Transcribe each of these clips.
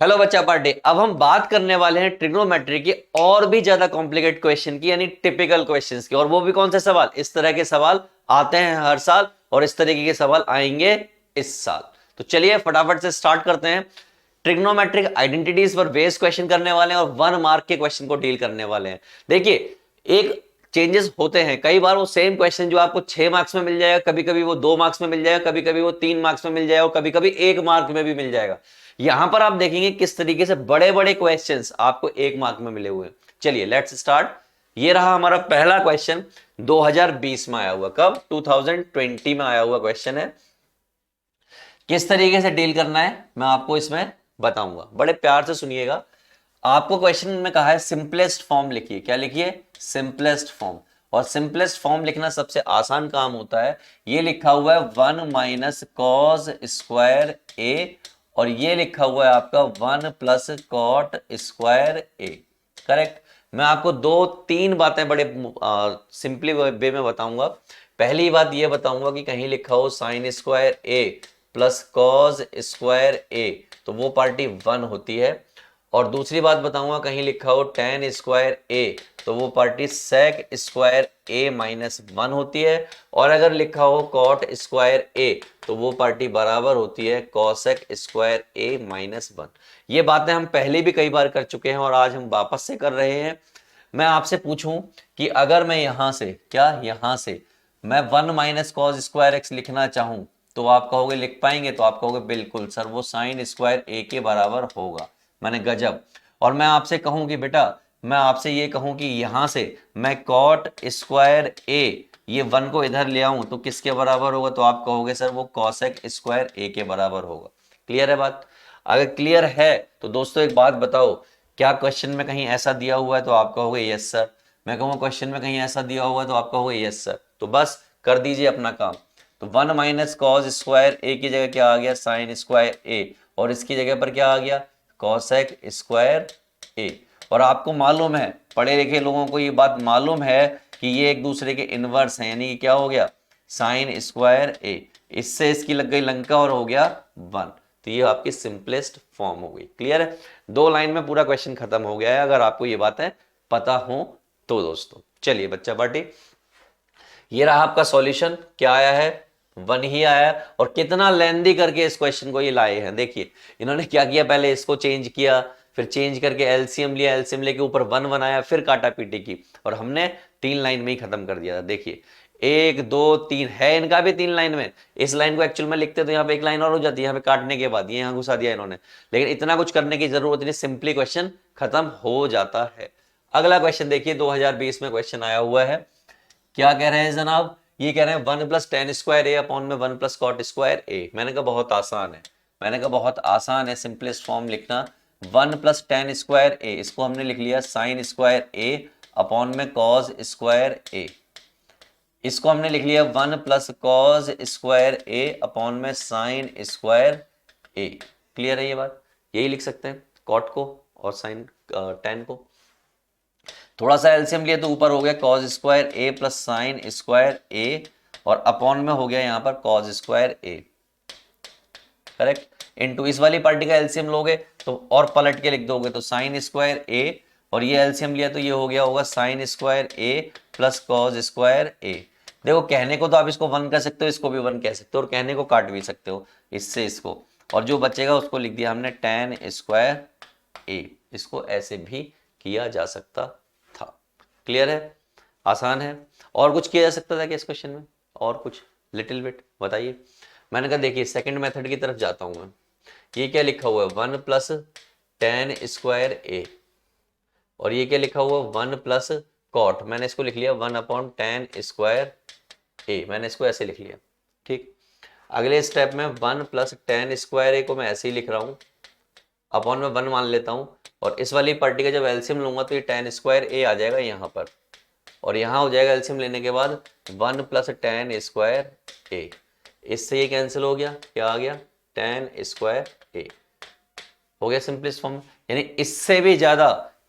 Hello बच्चा party. अब हम बात करने वाले हैं ट्रिग्नोमेट्री की और भी ज्यादा कॉम्प्लिकेट क्वेश्चन की, यानी टिपिकल क्वेश्चंस की। और वो भी कौन से सवाल? इस तरह के सवाल आते हैं हर साल और इस तरीके के सवाल आएंगे इस साल। तो चलिए फटाफट से स्टार्ट करते हैं। ट्रिग्नोमेट्रिक आइडेंटिटीज पर बेस्ड क्वेश्चन करने वाले हैं और 1 मार्क के क्वेश्चन को डील करने वाले हैं। देखिए, एक चेंजेस होते हैं। कई बार वो सेम क्वेश्चन जो आपको 6 मार्क्स में मिल जाएगा, कभी कभी वो 2 मार्क्स में मिल जाएगा, कभी कभी वो 3 मार्क्स में मिल जाएगा और कभी कभी 1 मार्क में भी मिल जाएगा। यहां पर आप देखेंगे किस तरीके से बड़े बड़े क्वेश्चंस आपको 1 मार्क में मिले हुए हैं। चलिए लेट्स स्टार्ट। ये रहा हमारा पहला क्वेश्चन, 2020 में आया हुआ। कब? 2020 में आया हुआ क्वेश्चन है। किस तरीके से डील करना है मैं आपको इसमें बताऊंगा, बड़े प्यार से सुनिएगा। आपको क्वेश्चन में कहा है सिंपलेस्ट फॉर्म लिखिए। क्या लिखिए? Simplest form. और सिंपलेस्ट फॉर्म लिखना सबसे आसान काम होता है। ये लिखा हुआ है 1 - cos² A और ये लिखा हुआ है आपका 1 + cot² A। करेक्ट। मैं आपको 2-3 बातें बड़े सिंपली वे में बताऊंगा। पहली बात ये बताऊंगा कि कहीं लिखा हो sin² A + cos² A तो वो पार्टी 1 होती है। और दूसरी बात बताऊंगा, कहीं लिखा हो tan² A तो वो पार्टी sec² A - 1 होती है। और अगर लिखा हो cot² A तो वो पार्टी बराबर होती है cosec² A - 1। ये बातें हम पहले भी कई बार कर चुके हैं और आज हम वापस से कर रहे हैं। मैं आपसे पूछूं कि अगर मैं यहां से, क्या यहां से मैं 1 - cos² X लिखना चाहूं तो आप कहोगे लिख पाएंगे? तो आप कहोगे बिल्कुल सर, वो sin² A के बराबर होगा। मैंने गजब। और मैं आपसे कहूं कि बेटा, मैं आपसे ये कहूं कि यहां से मैं cot² A ये 1 को इधर ले आऊं तो किसके बराबर होगा? तो आप कहोगे सर वो cosec² A के बराबर होगा। क्लियर है बात? अगर क्लियर है तो दोस्तों एक बात बताओ, क्या क्वेश्चन में कहीं ऐसा दिया हुआ है तो आप कहोगे यस सर। मैं कहूँगा क्वेश्चन में कहीं ऐसा दिया हुआ है तो आप कहोगे यस सर। तो बस कर दीजिए अपना काम। तो 1 - cos² A की जगह क्या आ गया? sin² A। और इसकी जगह पर क्या आ गया? cosec² A। और आपको मालूम है, पढ़े लिखे लोगों को ये बात मालूम है कि ये एक दूसरे के इनवर्स हैं, यानी कि क्या हो गया? sin² A। इससे इसकी लग गई लंका और हो गया 1। तो ये आपकी सिंपलेस्ट फॉर्म हो गई। क्लियर है? 2 लाइन में पूरा क्वेश्चन खत्म हो गया है अगर आपको ये बातें पता हो तो दोस्तों। चलिए बच्चा पार्टी, ये रहा आपका सॉल्यूशन। क्या आया है? 1 ही आया है। और कितना लेंदी करके इस क्वेश्चन को ये लाए हैं। देखिए इन्होंने क्या किया, पहले इसको चेंज किया, फिर चेंज करके एलसीएम लिया, एलसीएम लेके ऊपर 1 बनाया, फिर काटा पीटी की और हमने 3 लाइन में ही खत्म कर दिया था। देखिए 1 2 3 है इनका भी 3 लाइन में। इस लाइन को एक्चुअल में लिखते तो यहाँ पे 1 लाइन और हो जाती है, यहाँ पे काटने के बाद ये यहाँ घुसा दिया इन्होंने। लेकिन इतना कुछ करने की जरूरत नहीं, सिंपली क्वेश्चन खत्म हो जाता है। अगला क्वेश्चन देखिए, 2020 में क्वेश्चन आया हुआ है। क्या कह रहे हैं जनाब? ये कह रहे हैं 1 + tan² A अपॉन में 1 + cot² A। मैंने कहा बहुत आसान है। मैंने कहा बहुत आसान है सिंपलेस्ट फॉर्म लिखना। 1 + tan² A इसको हमने लिख लिया sin² A अपॉन में cos² A। इसको हमने लिख लिया 1 + cos² A अपॉन में sin² A। क्लियर है ये बात? यही लिख सकते हैं कॉट को और साइन tan को। थोड़ा सा एलसीएम लिया तो ऊपर हो गया cos² A + sin² A और अपॉन में हो गया यहाँ पर cos² A। करेक्ट। इनटू इस वाली पार्टी का एलसीएम लोगे तो और पलट के लिख दोगे तो sin² A और ये एलसीएम लिया तो ये हो गया होगा sin² A + cos² A। देखो कहने को तो आप इसको 1 कह सकते हो, इसको भी 1 कह सकते हो और कहने को काट भी सकते हो इससे इसको, और जो बचेगा उसको लिख दिया हमने tan² A। इसको ऐसे भी किया जा सकता था। क्लियर है? आसान है। और कुछ किया जा सकता था क्या इस क्वेश्चन में? और कुछ लिटिल बिट बताइए। मैंने कहा देखिए सेकंड मेथड की तरफ जाता हूं मैं। ये क्या लिखा हुआ है? 1 + tan² A और ये क्या लिखा हुआ? 1 + cot। मैंने इसको लिख लिया 1/tan² A। मैंने इसको ऐसे लिख लिया। ठीक। अगले स्टेप में 1 + tan² A को मैं ऐसे ही लिख रहा हूं, अपॉन में 1 मान लेता हूं और इस वाली पार्टी का जब एलसीएम लूंगा तो ये tan² A आ जाएगा यहाँ पर और यहाँ हो जाएगा एलसीएम लेने के बाद 1 + tan² A। इससे ये कैंसिल हो गया, क्या आ गया? tan² A हो गया सिंपलेस्ट फॉर्म। यानी इससे भी ज्यादा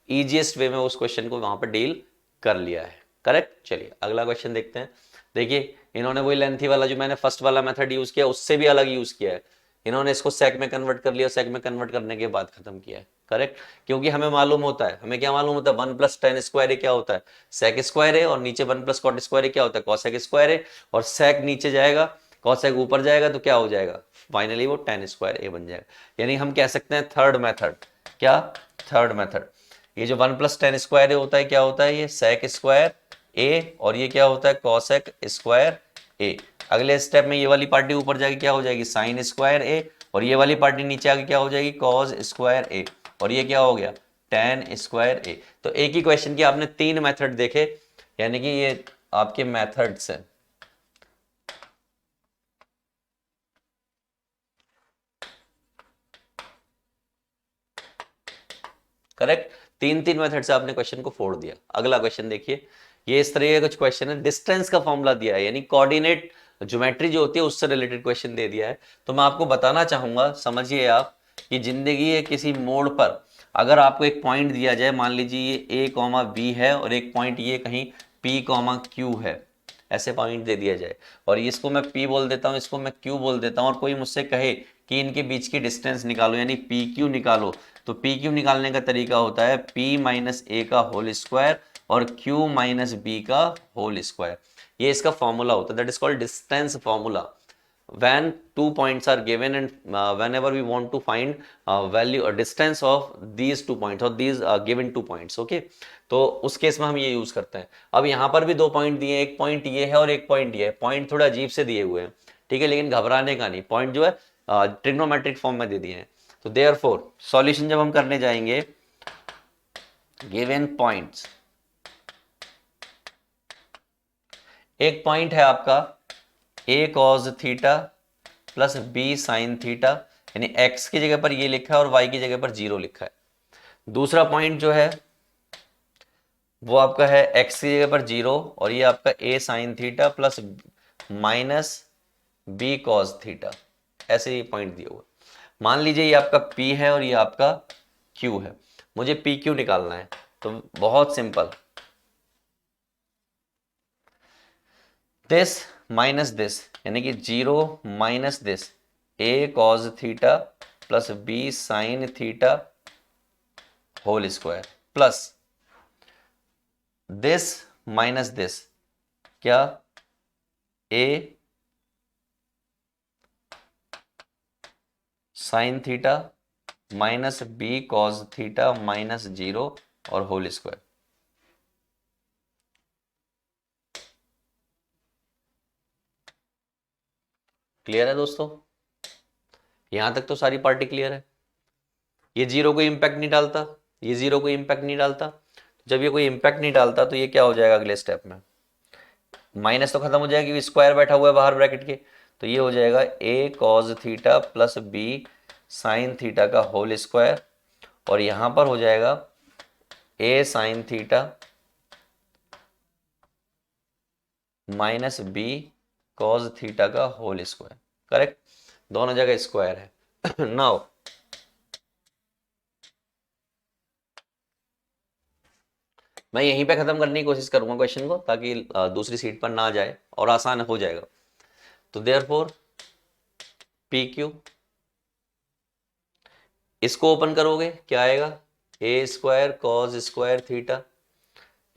इजीएस्ट वे में उस क्वेश्चन को वहां पर डील कर लिया है। करेक्ट। चलिए अगला क्वेश्चन देखते हैं। देखिए इन्होंने वही लेंथी वाला जो मैंने फर्स्ट वाला मेथड यूज किया उससे भी अलग यूज किया है। इन्होंने इसको सेक में कन्वर्ट कर लिया, सेक में कन्वर्ट करने के बाद खत्म किया है। करेक्ट, क्योंकि हमें मालूम होता है, हमें क्या मालूम होता है, 1 प्लस टेन स्क्वायर ए क्या होता है, सेक स्क्वायर है, और नीचे 1 प्लस कॉट स्क्वायर ए क्या होता है, कॉसेक स्क्वायर है, और सेक नीचे जाएगा, कॉसेक ऊपर जाएगा, तो क्या हो जाएगा, फाइनली वो टेन स्क्वायर ए बन जाएगा। यानी हम कह सकते हैं थर्ड मेथड, क्या, थर्ड मेथड। ये जो 1 प्लस टेन स्क्वायर ए होता है, क्या होता है, ये सेक स्क्वायर ए, और ये क्या होता है, कॉसेक स्क्वायर ए। अगले स्टेप में ये वाली पार्टी ऊपर जाके क्या हो जाएगी, साइन स्क्वायर ए, और ये वाली पार्टी नीचे आके क्या हो जाएगी, कॉस स्क्वायर ए, और ये क्या हो गया, टेन स्क्वायर ए। तो एक ही क्वेश्चन की आपने 3 मेथड देखे, यानी कि ये आपके मेथड्स हैं। करेक्ट, 3 मेथड से आपने क्वेश्चन को फोड़ दिया। अगला क्वेश्चन देखिए, ये इस तरह का कुछ क्वेश्चन है, डिस्टेंस का फॉर्मूला दिया है, यानी कोऑर्डिनेट ज्योमेट्री जो होती है उससे रिलेटेड क्वेश्चन दे दिया है। तो मैं आपको बताना चाहूंगा, समझिए आप, कि जिंदगी है किसी मोड़ पर अगर आपको एक पॉइंट दिया जाए, मान लीजिए ये ए कॉमा बी है, और एक पॉइंट ये कहीं पी कॉमा क्यू है, ऐसे पॉइंट दे दिया जाए, और इसको मैं पी बोल देता हूँ, इसको मैं क्यू बोल देता हूँ, और कोई मुझसे कहे कि इनके बीच की डिस्टेंस निकालो, यानी पी क्यू निकालो, तो पी क्यू निकालने का तरीका होता है पी माइनस ए का होल स्क्वायर और क्यू माइनस बी का होल स्क्वायर। ये इसका फॉर्मूला होता है, that is called distance formula. when 2 points are given and whenever we want to find value or distance of these 2 points or these given 2 points, okay, तो उस case में हम ये यूज करते हैं। अब यहाँ पर भी 2 पॉइंट दिए, एक पॉइंट ये है और एक पॉइंट ये है, पॉइंट थोड़ा अजीब से दिए हुए हैं, ठीक है, लेकिन घबराने का नहीं, पॉइंट जो है ट्रिग्नोमेट्रिक फॉर्म में दे दिए हैं। तो देयरफॉर सॉल्यूशन जब हम करने जाएंगे, गिवन पॉइंट्स, एक पॉइंट है आपका A cos theta plus B sin theta, यानी एक्स की जगह पर ये लिखा है और वाई की जगह पर 0 लिखा है। दूसरा पॉइंट जो है वो आपका है एक्स की जगह पर 0 और ये आपका A sin theta plus minus B cos theta, ऐसे ही पॉइंट दिया हुआ। मान लीजिए ये आपका P है और ये आपका Q है, मुझे PQ निकालना है, तो बहुत सिंपल, दिस माइनस दिस, यानी कि 0 minus this, A cos theta plus B sin theta whole square plus this minus this, क्या, A sin theta minus B cos theta minus 0 और होल स्क्वायर। क्लियर है दोस्तों, यहां तक तो सारी पार्टी क्लियर है। ये 0 कोई इंपैक्ट नहीं डालता, ये 0 कोई इंपैक्ट नहीं डालता, जब ये कोई इंपैक्ट नहीं डालता तो ये क्या हो जाएगा अगले स्टेप में, माइनस तो खत्म हो जाएगा क्योंकि स्क्वायर बैठा हुआ है बाहर ब्रैकेट के, तो ये हो जाएगा A cos theta plus B sin theta का होल स्क्वायर, और यहां पर हो जाएगा A sin theta minus B cos theta का होल स्क्वायर। करेक्ट, दोनों जगह स्क्वायर है। नाउ मैं यहीं पे खत्म करने की कोशिश करूंगा क्वेश्चन को, ताकि दूसरी सीट पर ना जाए और आसान हो जाएगा। तो देयरफॉर पी क्यू, इसको ओपन करोगे क्या आएगा, A square cos square theta,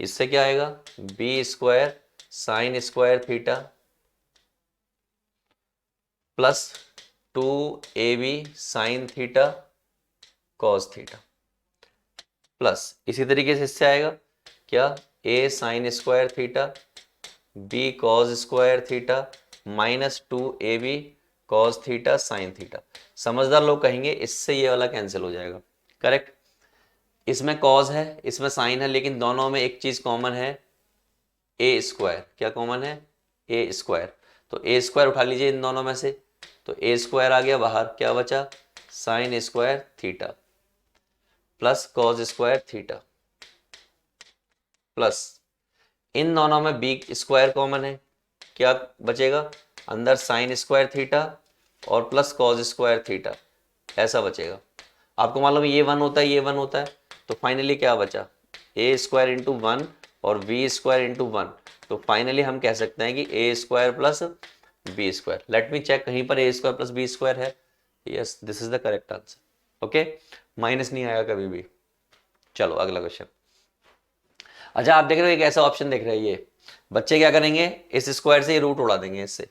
इससे क्या आएगा B square sin square theta plus 2ab sin theta cos theta, plus इसी तरीके से इससे आएगा क्या, A sin square theta B cos square theta minus 2ab cos theta sin theta. समझदार लोग कहेंगे इससे ये वाला कैंसिल हो जाएगा। करेक्ट, इसमें कॉज है इसमें साइन है, लेकिन दोनों में एक चीज कॉमन है, ए स्क्वायर। क्या कॉमन है, ए स्क्वायर, तो ए स्क्वायर उठा लीजिए इन दोनों में से, तो ए स्क्वायर आ गया बाहर, क्या बचा sin square theta plus cos square theta, plus इन दोनों में बी स्क्वायर कॉमन है, क्या बचेगा अंदर साइन स्क्वायर थीटा और प्लस कॉज स्क्वायर थीटा, ऐसा बचेगा। आपको मालूम है ये 1 होता है ये 1 होता है, तो फाइनली क्या बचा ए स्क्वायर इंटू 1 और बी स्क्वायर इंटू 1, तो फाइनली हम कह सकते हैं कि A square plus B square. Let me check, कहीं पर A square plus B square है, yes this is the correct answer. Okay, minus नहीं आएगा कभी भी। चलो अगला क्वेश्चन। अच्छा आप देख रहे हो एक ऐसा ऑप्शन देख रहे हैं, ये बच्चे क्या करेंगे, इस स्क्वायर से ये रूट उड़ा देंगे, इससे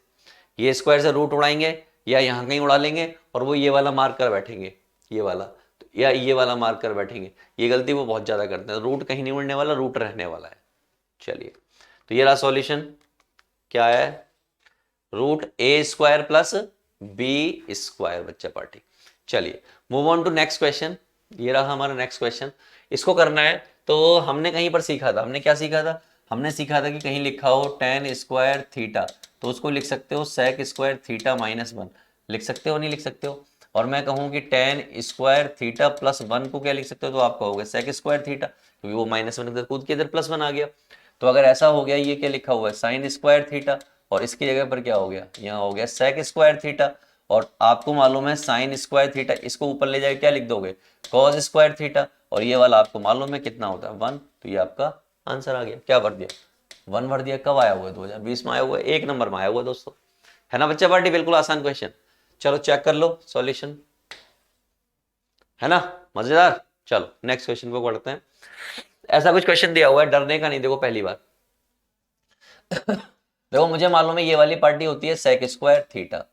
ये स्क्वायर से रूट उड़ाएंगे या यहाँ कहीं उड़ा लेंगे और वो ये वाला मार्क कर बैठेंगे, ये वाला, तो या ये वाला मार्क कर बैठेंगे। ये गलती वो बहुत ज्यादा करते हैं, रूट कहीं नहीं उड़ने वाला, रूट रहने वाला है। चलिए तो ये रहा सॉल्यूशन, क्या है, root A square plus B square बच्चा पार्टी। चलिए move on to next question. ये रहा हमारा नेक्स्ट क्वेश्चन। इसको करना है तो हमने कहीं पर सीखा था, हमने क्या सीखा था, हमने सीखा था कि कहीं लिखा हो टेन स्क्वायर थीटा तो उसको लिख सकते हो sec square theta minus one, लिख सकते हो नहीं लिख सकते हो। और मैं कहूँ कि ten square theta plus one को क्या लिख सकते हो, तो आप कहोगे सेक स्क्वायर थीटा, क्योंकि वो माइनस वन कूद के इधर प्लस वन आ गया। तो अगर ऐसा हो गया, ये क्या लिखा हुआ है साइन स्क्वायर थीटा, और इसकी जगह पर क्या हो गया, यहाँ हो गया सेक स्क्वायर थीटा। और आपको मालूम है साइन स्क्वायर थीटा, इसको ऊपर ले जाके क्या लिख दोगे, कॉस स्क्वायर थीटा, और ये वाला आपको मालूम है कितना होता है, वन। तो ये आपका आंसर आ गया। क्या भर दिया, वन भर दिया। कब आया हुआ है, 2020 में आया हुआ है, एक नंबर में आया हुआ है दोस्तों, है ना बच्चा पार्टी, बिल्कुल आसान क्वेश्चन। चलो चेक कर लो सॉल्यूशन, है ना मजेदार। चलो नेक्स्ट क्वेश्चन को पढ़ते हैं। ऐसा कुछ क्वेश्चन दिया हुआ है, डरने का नहीं। देखो पहली बार देखो मुझे मालूम है ये वाली पार्टी होती है सेक स्क्वायर थीटा,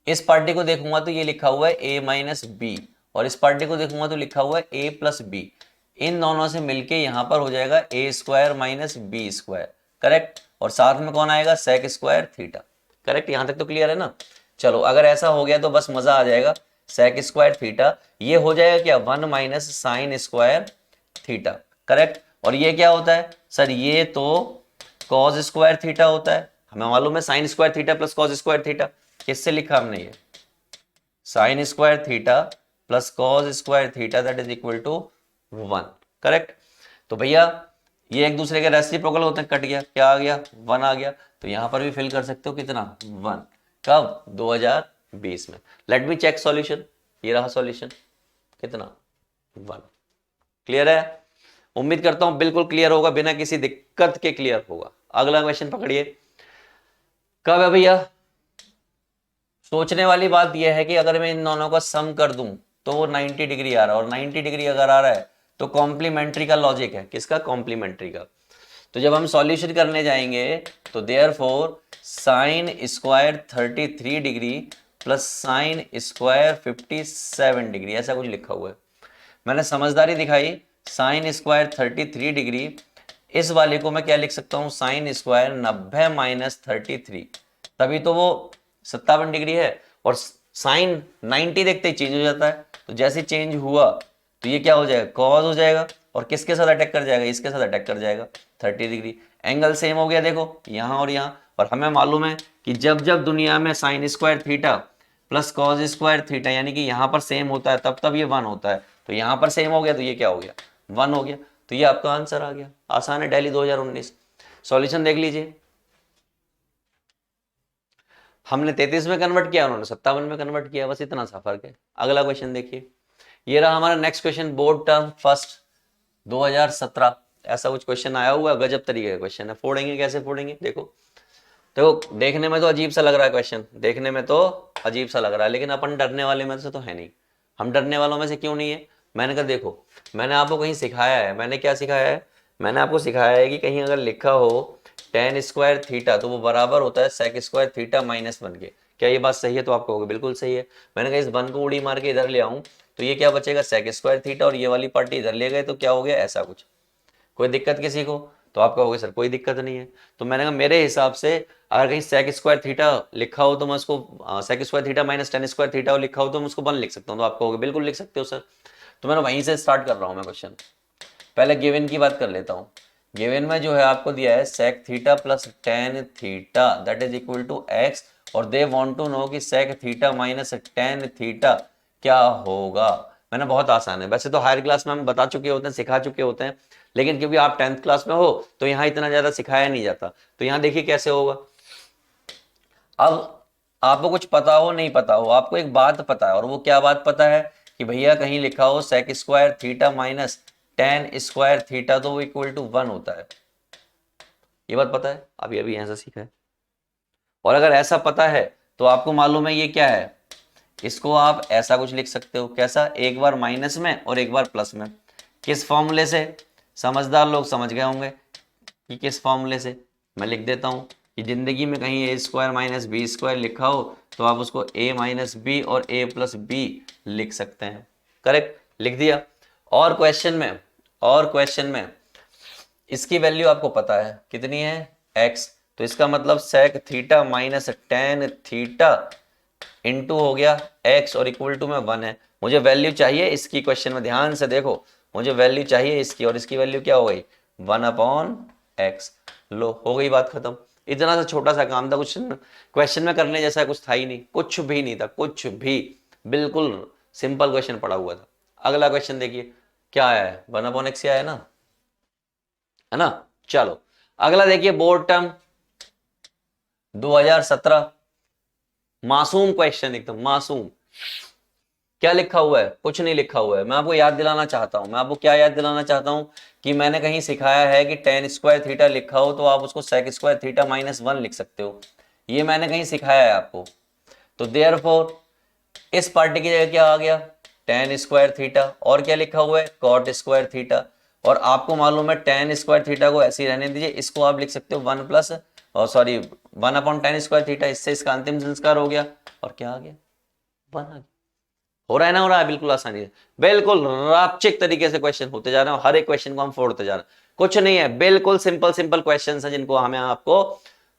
इस पार्टी को देखूंगा तो ये लिखा हुआ है ए माइनस बी, और इस पार्टी को देखूंगा तो लिखा हुआ है ए प्लस बी। इन दोनों से मिलके यहां पर हो जाएगा A square minus B square, correct. और साथ में कौन आएगा, सेक स्क्वायर थीटा, करेक्ट। यहां तक तो क्लियर है ना। चलो अगर ऐसा हो गया तो बस मजा आ जाएगा। सेक स्क्वायर थीटा ये हो जाएगा क्या, one minus sign square theta, correct. और ये क्या होता है सर, ये तो कॉस स्क्वायर थीटा होता है, हमें मालूम है sine square theta plus cos square theta. किससे लिखा हमने ये, sine square theta plus cos square theta that is equal to one, correct. तो भैया ये एक दूसरे के रेसिप्रोकल होते हैं, कट गया, क्या आ गया, वन आ गया। तो यहां पर भी फिल कर सकते हो कितना, वन। कब, 2020 में। Let me check solution. ये रहा सॉल्यूशन, कितना, वन। क्लियर है, उम्मीद करता हूं बिल्कुल क्लियर होगा, बिना किसी दिक्कत के क्लियर होगा। अगला क्वेश्चन पकड़िए। कब है भैया, सोचने वाली बात यह है कि अगर मैं इन दोनों का सम कर दूं तो वो 90 डिग्री आ रहा है, और 90 डिग्री अगर आ रहा है तो कॉम्प्लीमेंट्री का लॉजिक है, किसका, कॉम्प्लीमेंट्री का। तो जब हम सॉल्यूशन करने जाएंगे तो therefore sine square 33 degree plus sine square 57 degree, ऐसा कुछ लिखा हुआ है। मैंने समझदारी दिखाई, साइन स्क्वायर 33 डिग्री, इस वाले को मैं क्या लिख सकता हूं, साइन स्क्वायर 90 माइनस 33, तभी तो वो 57 डिग्री है। और साइन 90 देखते ही चेंज हो जाता है, तो जैसे चेंज हुआ तो ये क्या हो जाएगा, कॉस हो जाएगा, और किसके साथ अटैक कर जाएगा, इसके साथ अटैक कर जाएगा, 30 डिग्री। एंगल सेम हो गया देखो, यहाँ और यहाँ। और हमें मालूम है कि जब जब दुनिया में sign square theta plus cos square theta यानी कि यहाँ पर सेम होता है, तब तब ये वन होता है। तो यहाँ पर सेम हो गया तो ये क्या हो गया, वन हो गया। तो ये आपका आंसर आ गया। आसान है, दिल्ली 2019। सॉल्यूशन देख लीजिए, हमने 33 में कन्वर्ट किया, उन्होंने 57 में कन्वर्ट किया, बस इतना सा फर्क है। अगला क्वेश्चन देखिए, ये रहा हमारा next question, board term first 2017। ऐसा कुछ क्वेश्चन आया हुआ है, गजब तरीके का क्वेश्चन है। फोड़ेंगे, कैसे फोड़ेंगे, देखो देखो, देखने में तो अजीब सा लग रहा है क्वेश्चन, देखने में तो अजीब सा लग रहा है, लेकिन अपन डरने वाले में से तो है नहीं। हम डरने वालों में से क्यों नहीं है, मैंने कहा देखो, मैंने आपको कहीं सिखाया है, मैंने क्या सिखाया है, मैंने आपको सिखाया है कि कहीं अगर लिखा हो टेन स्क्वायर थीटा तो वो बराबर होता है sec square theta minus one के। क्या ये बात सही है, तो आप कहोगे बिल्कुल सही है। मैंने कहा इस वन को उड़ी मार के इधर ले आऊं तो ये क्या बचेगा, सेक स्क्वायर थीटा, और ये वाली पार्टी इधर ले गए तो क्या हो गया, ऐसा कुछ। कोई दिक्कत किसी को, तो आप कहोगे सर कोई दिक्कत नहीं है। तो मैंने कहा मेरे हिसाब से अगर कहीं सेक स्क्वायर थीटा लिखा हो तो मैं उसको sec square theta minus tan square theta लिखा हो तो मैं उसको वन लिख सकता हूँ। तो आप कहोगे बिल्कुल लिख सकते हो सर। तो मैंने वहीं से स्टार्ट कर रहा हूँ मैं क्वेश्चन। पहले गिवन की बात कर लेता हूँ। गिवन में जो है आपको दिया है sec theta plus tan theta that is equal to X, और दे वांट टू नो कि sec theta minus tan theta क्या होगा। मैंने बहुत आसान है, वैसे तो हायर क्लास में हम बता चुके होते हैं, सिखा चुके होते हैं, लेकिन क्योंकि आप 10th क्लास में हो तो यहाँ इतना ज्यादा सिखाया नहीं जाता। तो यहाँ देखिए कैसे होगा। अब आपको कुछ पता हो नहीं पता हो, आपको एक बात पता है, और वो क्या बात पता है कि भैया कहीं लिखा हो sec square theta minus tan square theta तो वो इक्वल टू वन होता है। ये बात पता है, अभी अभी ऐसा सीखा है। और अगर ऐसा पता है तो आपको मालूम है ये क्या है, इसको आप ऐसा कुछ लिख सकते हो, कैसा, एक बार माइनस में और एक बार प्लस में। किस फॉर्मूले से, समझदार लोग समझ गए होंगे कि किस फॉर्मूले से। मैं लिख देता हूँ कि जिंदगी में कहीं ए स्क्वायर माइनस बी स्क्वायर लिखा हो तो आप उसको ए माइनस बी और ए प्लस बी लिख सकते हैं। करेक्ट, लिख दिया। और क्वेश्चन में इसकी वैल्यू आपको पता है कितनी है, x, तो इसका मतलब sec theta minus tan theta into हो गया x और इक्वल टू में 1 है। मुझे वैल्यू चाहिए इसकी, क्वेश्चन में ध्यान से देखो, मुझे वैल्यू चाहिए इसकी, और इसकी वैल्यू क्या हो गई, 1/x। लो, हो गई बात खत्म। इतना सा छोटा सा काम था, कुछ क्वेश्चन में करने जैसा कुछ था ही नहीं, कुछ भी नहीं था, कुछ भी, बिल्कुल सिंपल क्वेश्चन पड़ा हुआ था। अगला क्वेश्चन देखिए क्या आया है, 1/x आया है ना, है ना। चलो अगला देखिए, बोर्ड टर्म 2017, मासूम क्वेश्चन, एकदम मासूम। क्या लिखा हुआ है, कुछ नहीं लिखा हुआ है। मैं आपको याद दिलाना चाहता हूं, मैं आपको क्या याद दिलाना चाहता हूं कि मैंने कहीं सिखाया है कि टेन स्क्वायर थीटा लिखा हो तो आप उसको सेक स्क्वायर थीटा माइनस 1 लिख सकते हो, ये मैंने कहीं सिखाया है आपको। तो देयरफॉर इस पार्टी की जगह क्या आ गया, टेन स्क्वायर थीटा, और क्या लिखा हुआ है, कॉट स्क्वायर थीटा। और आपको मालूम है टेन स्क्वायर थीटा को ऐसे ही रहने दीजिए, इसको आप लिख सकते हो 1 स्क्वायर थीटा, इससे इसका अंतिम संस्कार हो गया, और क्या आ गया, 1 आ गया। हो रहा है ना, हो रहा है, बिल्कुल आसानी से, बिल्कुल रापचिक तरीके से क्वेश्चन होते जा रहे हैं, हर एक क्वेश्चन को हम फोड़ते जा रहे हैं, कुछ नहीं है, बिल्कुल सिंपल सिंपल क्वेश्चन है जिनको हमें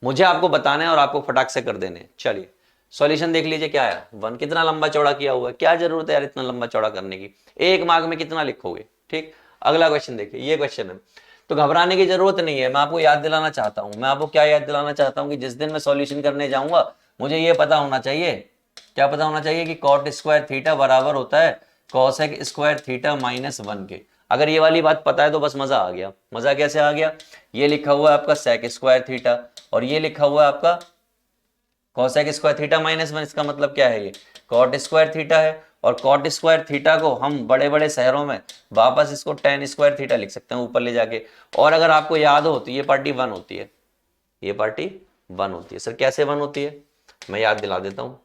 मुझे आपको बताना है और आपको फटाक से कर देने। चलिए सॉल्यूशन देख लीजिए क्या है, 1 कितना लंबा चौड़ा किया हुआ है, क्या जरूरत है यार इतना लंबा चौड़ा करने की, एक मार्क में कितना लिखोगे। ठीक, अगला क्वेश्चन देखिए, ये क्वेश्चन है, तो घबराने की जरूरत नहीं है। मैं आपको याद दिलाना चाहता हूं, मैं आपको क्या याद दिलाना चाहता हूं कि जिस दिन मैं सॉल्यूशन करने जाऊंगा मुझे ये पता होना चाहिए, क्या पता होना चाहिए कि कॉट स्क्वायर थीटा बराबर होता है कॉसेक स्क्वायर थीटा माइनस 1 के। अगर ये वाली बात पता है तो बस मजा आ गया। मजा कैसे आ गया, ये लिखा हुआ है आपका सेक स्क्वायर थीटा और ये लिखा हुआ है आपका कॉसेक स्क्वायर थीटा माइनस 1, इसका मतलब क्या है, ये कॉट स्क्वायर थीटा है। और कॉट स्क्वायर थीटा को हम बड़े बड़े शहरों में वापस इसको टेन स्क्वायर थीटा लिख सकते हैं ऊपर ले जाके। और अगर आपको याद हो तो ये पार्टी 1 होती है, ये पार्टी 1 होती है। सर कैसे 1 होती है, मैं याद दिला देता हूं।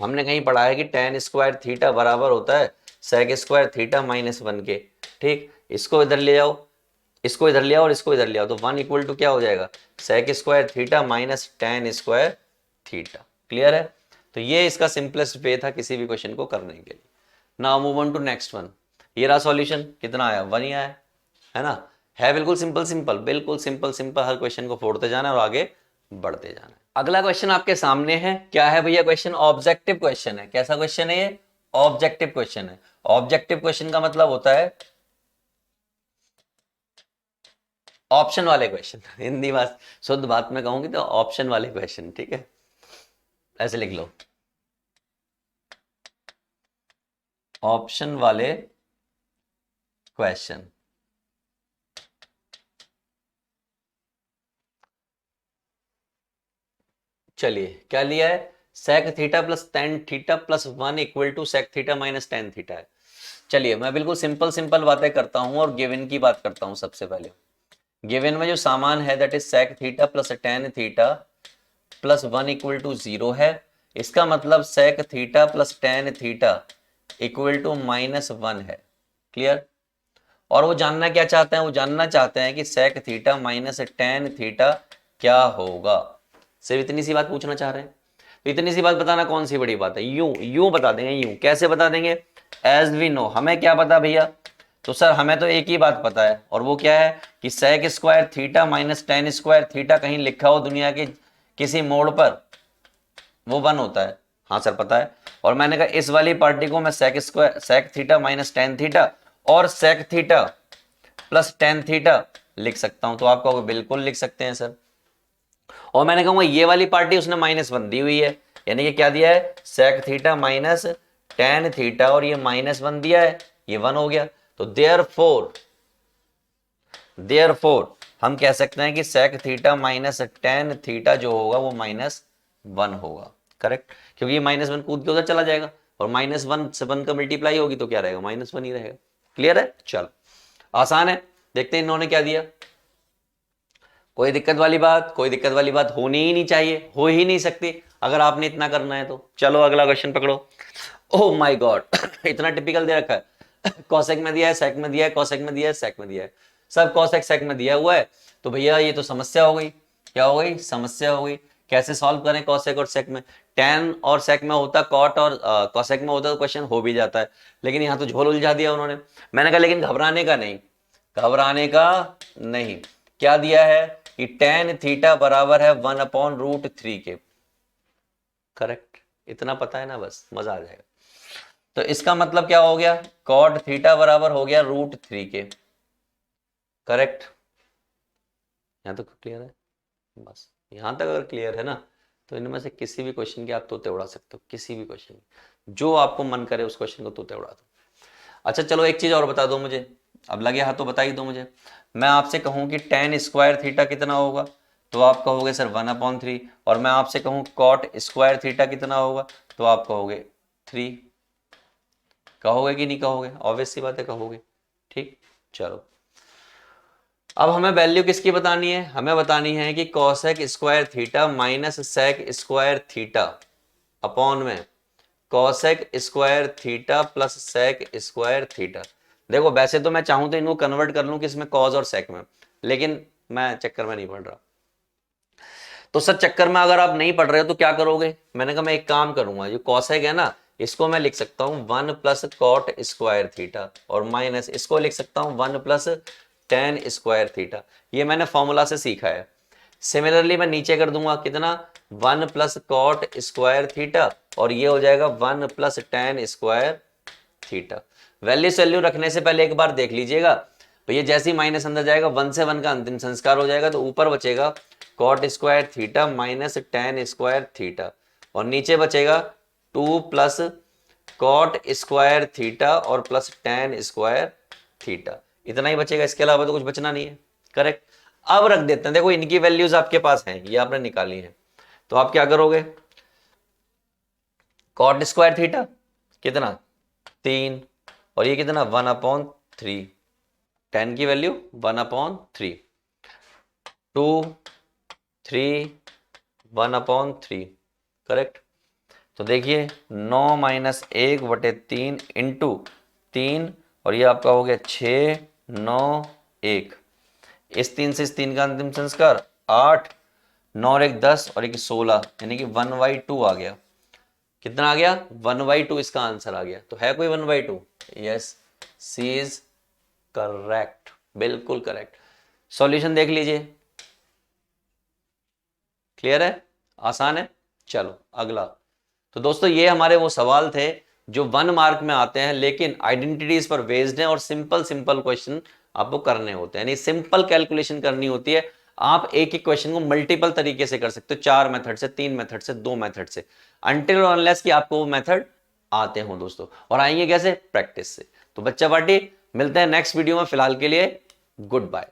हमने कहीं पढ़ा है कि टेन स्क्वायर थीटा बराबर होता है सेक स्क्वायर थीटा माइनस 1 के। ठीक, इसको इधर ले जाओ, इसको इधर ले आओ और इसको इधर ले आओ, तो 1 इक्वल टू क्या हो जाएगा, sec square theta minus tan square theta. Clear है, तो ये इसका सिंपलेस्ट वे था किसी भी क्वेश्चन को करने के लिए। Now move on to next one. ये रहा सॉल्यूशन, कितना आया, 1 ही आया, है ना। है बिल्कुल सिंपल सिंपल, बिल्कुल सिंपल सिंपल, हर क्वेश्चन को फोड़ते जाना है और आगे बढ़ते जाना है। अगला क्वेश्चन आपके सामने है, क्या है भैया क्वेश्चन, ऑब्जेक्टिव क्वेश्चन है। कैसा क्वेश्चन है ये, ऑब्जेक्टिव क्वेश्चन है। ऑब्जेक्टिव क्वेश्चन का मतलब होता है ऑप्शन वाले क्वेश्चन, हिंदी बात शुद्ध बात में कहूंगी तो ऑप्शन वाले क्वेश्चन। ठीक है, ऐसे लिख लो, ऑप्शन वाले क्वेश्चन। चलिए क्या लिया है, sec theta plus tan theta plus 1 equal to sec theta minus tan theta है। चलिए मैं बिल्कुल सिंपल सिंपल बातें करता हूं और गिवन की बात करता हूं। सबसे पहले गिवन में जो सामान है that is sec theta plus tan theta plus 1 equal to 0 है। इसका मतलब sec theta plus tan theta equal to minus 1 है। क्लियर, और वो जानना क्या चाहते हैं, वो जानना चाहते हैं कि sec theta minus tan theta क्या होगा। सिर्फ इतनी सी बात पूछना चाह रहे हैं, तो इतनी सी बात बताना कौन सी बड़ी बात है। यूं यूं बता देंगे, यूं कैसे बता देंगे, एज वी नो, हमें क्या पता भैया, तो सर हमें तो एक ही बात पता है और वो क्या है कि sec square theta minus tan square theta कहीं लिखा हो दुनिया के किसी मोड़ पर वो 1 होता है। हाँ सर पता है, और मैंने कहा इस वाली पार्टी को मैं sec square sec theta minus tan theta और sec theta plus tan theta लिख सकता हूं, तो आप कहोगे बिल्कुल लिख सकते हैं सर। और मैंने कहूंगा ये वाली पार्टी उसने माइनस 1 दी हुई है, यानी कि क्या दिया है, sec theta minus tan theta और ये माइनस 1 दिया है, ये 1 हो गया। तो देयरफॉर हम कह सकते हैं कि sec theta minus tan theta जो होगा वो माइनस 1 होगा। करेक्ट, क्योंकि ये माइनस 1 कूद के उधर चला जाएगा और माइनस 1 से 1 का मल्टीप्लाई होगी तो क्या रहेगा, माइनस 1 ही रहेगा। क्लियर है, चलो आसान है। देखते हैं इन्होंने क्या दिया, कोई दिक्कत वाली बात, कोई दिक्कत वाली बात होनी ही नहीं चाहिए, हो ही नहीं सकती। अगर आपने इतना करना है तो। चलो अगला क्वेश्चन पकड़ो। ओह माय गॉड इतना टिपिकल दे रखा है कॉसेक में दिया है, सेक में दिया है, कॉसेक में दिया है, सेक में दिया है, सब कॉसेक सेक में दिया हुआ है। तो भैया ये तो समस्या हो गई। क्या हो गई? समस्या हो गई। कैसे सॉल्व करें कॉसेक और सेक में? टेन और सेक में होता, कॉट और कॉसेक में होता तो क्वेश्चन हो भी जाता है, लेकिन यहाँ तो झोल उलझा दिया उन्होंने। मैंने कहा लेकिन घबराने का नहीं, घबराने का नहीं। क्या दिया है कि टेन थीटा बराबर है 1/√3 के। करेक्ट, इतना पता है ना, बस मजा आ जाएगा। तो इसका मतलब क्या हो गया? कॉट थीटा बराबर हो गया √3 के। करेक्ट, यहां तक क्लियर है? बस यहां तक अगर क्लियर है ना, तो इनमें से किसी भी क्वेश्चन की आप तोते उड़ा सकते हो, किसी भी क्वेश्चन, जो आपको मन करे उस क्वेश्चन को तोते उड़ा दो। अच्छा चलो एक चीज और बता दो मुझे, अब लगे हाथ तो बता ही दो मुझे। मैं आपसे कहूं कि टेन स्क्वायर थीटा कितना होगा, तो आप कहोगे सर 1/3। और मैं आपसे कहूं कॉट स्क्वायर थीटा कितना होगा, तो आप कहोगे 3। कहोगे कि नहीं कहोगे? ऑब्वियस सी बात है कहोगे। ठीक, चलो अब हमें वैल्यू किसकी बतानी है? हमें बतानी है कि cosec square theta minus sec square theta upon में cosec square theta plus sec square theta. देखो वैसे तो मैं चाहूं तो इनको कन्वर्ट कर लूं किसमें, कॉस और सेक में, लेकिन मैं चक्कर में नहीं पड़ रहा। तो सर चक्कर में अगर आप नहीं पढ़ रहे हो तो क्या करोगे? मैंने कहा मैं एक काम करूंगा, जो कॉसेक है ना इसको मैं लिख सकता हूं 1 प्लस कॉट स्क्वायर थीटा, और माइनस इसको लिख सकता हूं 1 प्लस टेन स्क्वायर थीटा। ये मैंने फॉर्मूला से सीखा है। सिमिलरली मैं नीचे कर दूंगा कितना, 1 प्लस कॉट स्क्वायर थीटा, और ये हो जाएगा 1 plus tan square theta. Value सैल्यू रखने से पहले एक बार देख लीजिएगा भैया, जैसे ही माइनस अंदर जाएगा 1 से 1 का अंतिम संस्कार हो जाएगा, तो ऊपर बचेगा cot square theta minus tan square theta, और नीचे बचेगा 2 प्लस कॉट स्क्वायर थीटा और प्लस टेन स्क्वायर थीटा। इतना ही बचेगा, इसके अलावा तो कुछ बचना नहीं है। करेक्ट, अब रख देते हैं। देखो इनकी वैल्यूज आपके पास हैं, ये आपने निकाली है, तो आप क्या करोगे? कॉट स्क्वायर थीटा कितना 3, और ये कितना 1/3, टेन की वैल्यू 1/3, 2 3 1/3। करेक्ट, तो देखिए 9 माइनस 1/3 इंटू 3, और ये आपका हो गया 6 9 1। इस 3 से इस 3 का अंतिम संस्कार 8, 9 और 1 10 और 1 16, यानी कि 1/2 आ गया। कितना आ गया? 1/2 इसका आंसर आ गया। तो है कोई 1/2? यस, सी इज करेक्ट, बिल्कुल करेक्ट। सॉल्यूशन देख लीजिए, क्लियर है, आसान है। चलो अगला। तो दोस्तों ये हमारे वो सवाल थे जो 1 मार्क में आते हैं, लेकिन आइडेंटिटीज पर बेस्ड हैं और सिंपल सिंपल क्वेश्चन आपको करने होते हैं, यानी सिंपल कैलकुलेशन करनी होती है। आप एक ही क्वेश्चन को मल्टीपल तरीके से कर सकते हो, 4 मेथड से, 3 मेथड से, 2 मेथड से, अनटिल और अनलेस कि आपको वो मेथड आते हो दोस्तों। और आएंगे कैसे? प्रैक्टिस से। तो बच्चा पार्टी मिलते हैं नेक्स्ट वीडियो में, फिलहाल के लिए गुड बाय।